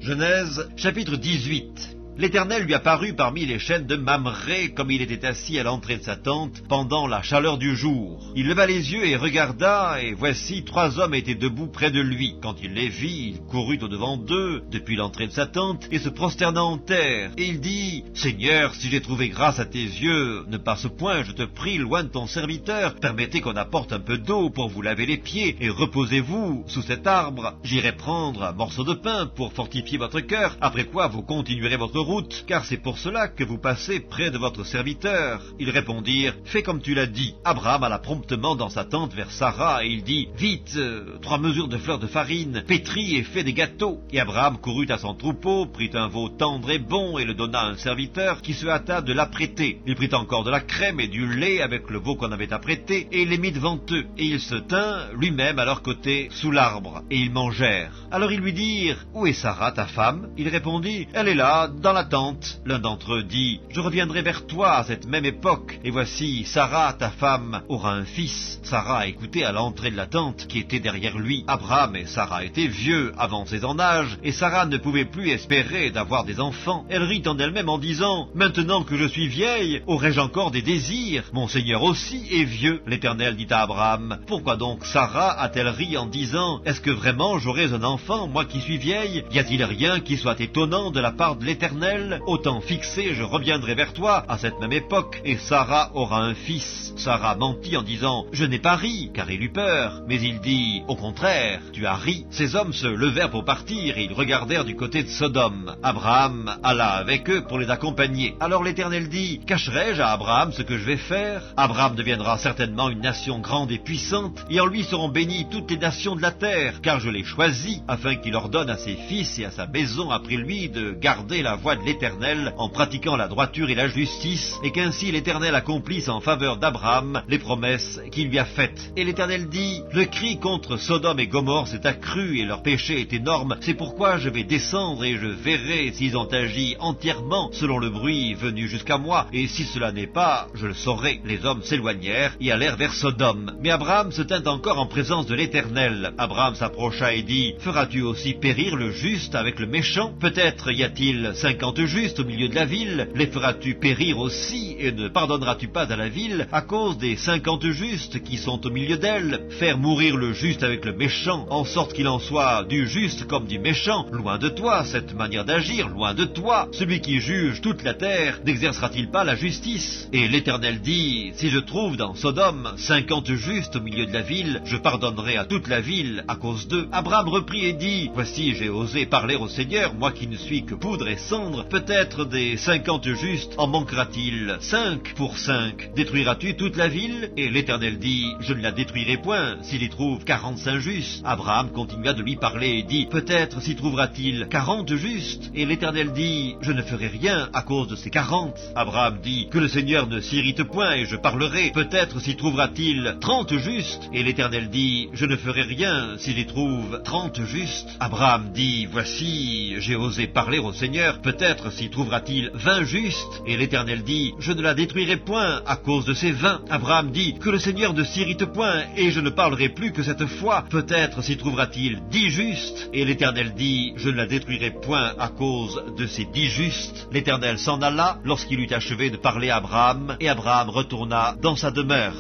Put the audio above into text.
Genèse, chapitre 18. L'Éternel lui apparut parmi les chênes de Mamré, comme il était assis à l'entrée de sa tente, pendant la chaleur du jour. Il leva les yeux et regarda, et voici 3 hommes étaient debout près de lui. Quand il les vit, il courut au-devant d'eux, depuis l'entrée de sa tente, et se prosterna en terre. Et il dit, « Seigneur, si j'ai trouvé grâce à tes yeux, ne passe point, je te prie, loin de ton serviteur. Permettez qu'on apporte un peu d'eau pour vous laver les pieds, et reposez-vous sous cet arbre. J'irai prendre un morceau de pain pour fortifier votre cœur, après quoi vous continuerez votre route, car c'est pour cela que vous passez près de votre serviteur. » Ils répondirent, « Fais comme tu l'as dit. » Abraham alla promptement dans sa tente vers Sarah, et il dit, « Vite, 3 mesures de fleur de farine, pétris et fais des gâteaux. » Et Abraham courut à son troupeau, prit un veau tendre et bon, et le donna à un serviteur, qui se hâta de l'apprêter. Il prit encore de la crème et du lait avec le veau qu'on avait apprêté, et il les mit devant eux. Et il se tint lui-même à leur côté, sous l'arbre, et ils mangèrent. Alors ils lui dirent, « Où est Sarah, ta femme ?» Il répondit, « Elle est là, dans la tente. » L'un d'entre eux dit, « Je reviendrai vers toi à cette même époque, et voici, Sarah, ta femme, aura un fils. » Sarah écoutait à l'entrée de la tente qui était derrière lui. Abraham et Sarah étaient vieux, avancés en âge, et Sarah ne pouvait plus espérer d'avoir des enfants. Elle rit en elle-même en disant, « Maintenant que je suis vieille, aurais-je encore des désirs? Mon Seigneur aussi est vieux. » L'Éternel dit à Abraham, « Pourquoi donc Sarah a-t-elle ri en disant, est-ce que vraiment j'aurai un enfant, moi qui suis vieille? Y a-t-il rien qui soit étonnant de la part de l'Éternel? Au temps fixé, je reviendrai vers toi à cette même époque, et Sarah aura un fils. » Sarah mentit en disant, « Je n'ai pas ri, car il eut peur. » Mais il dit, « Au contraire, tu as ri. » Ces hommes se levèrent pour partir, et ils regardèrent du côté de Sodome. Abraham alla avec eux pour les accompagner. Alors l'Éternel dit, « Cacherai-je à Abraham ce que je vais faire? Abraham deviendra certainement une nation grande et puissante, et en lui seront bénies toutes les nations de la terre, car je l'ai choisi, afin qu'il ordonne à ses fils et à sa maison après lui de garder la voie de l'Éternel en pratiquant la droiture et la justice, et qu'ainsi l'Éternel accomplisse en faveur d'Abraham les promesses qu'il lui a faites. » Et l'Éternel dit, « Le cri contre Sodome et Gomorrhe s'est accru, et leur péché est énorme. C'est pourquoi je vais descendre, et je verrai s'ils ont agi entièrement selon le bruit venu jusqu'à moi, et si cela n'est pas, je le saurai. » Les hommes s'éloignèrent et allèrent vers Sodome. Mais Abraham se tint encore en présence de l'Éternel. Abraham s'approcha et dit, « Feras-tu aussi périr le juste avec le méchant? Peut-être y a-t-il 50 justes au milieu de la ville. Les feras-tu périr aussi, et ne pardonneras-tu pas à la ville à cause des 50 justes qui sont au milieu d'elle? Faire mourir le juste avec le méchant, en sorte qu'il en soit du juste comme du méchant. Loin de toi cette manière d'agir, loin de toi. Celui qui juge toute la terre n'exercera-t-il pas la justice? » Et l'Éternel dit, « Si je trouve dans Sodome 50 justes au milieu de la ville, je pardonnerai à toute la ville à cause d'eux. » Abraham reprit et dit, « Voici, j'ai osé parler au Seigneur, moi qui ne suis que poudre et cendre. Peut-être des 50 justes en manquera-t-il 5 pour 5. Détruiras-tu toute la ville? » Et l'Éternel dit, « Je ne la détruirai point s'il y trouve 45 justes. » Abraham continua de lui parler et dit, « Peut-être s'y trouvera-t-il 40 justes. » Et l'Éternel dit, « Je ne ferai rien à cause de ces 40. » Abraham dit, « Que le Seigneur ne s'irrite point, et je parlerai. Peut-être s'y trouvera-t-il 30 justes. » Et l'Éternel dit, « Je ne ferai rien s'il y trouve 30 justes. » Abraham dit, « Voici, j'ai osé parler au Seigneur. Peut-être s'y trouvera-t-il 20 justes. » Et l'Éternel dit, « Je ne la détruirai point à cause de ces 20. » Abraham dit, « Que le Seigneur ne s'irrite point, et je ne parlerai plus que cette fois. Peut-être s'y trouvera-t-il 10 justes. » Et l'Éternel dit, « Je ne la détruirai point à cause de ces 10 justes. » L'Éternel s'en alla lorsqu'il eut achevé de parler à Abraham, et Abraham retourna dans sa demeure.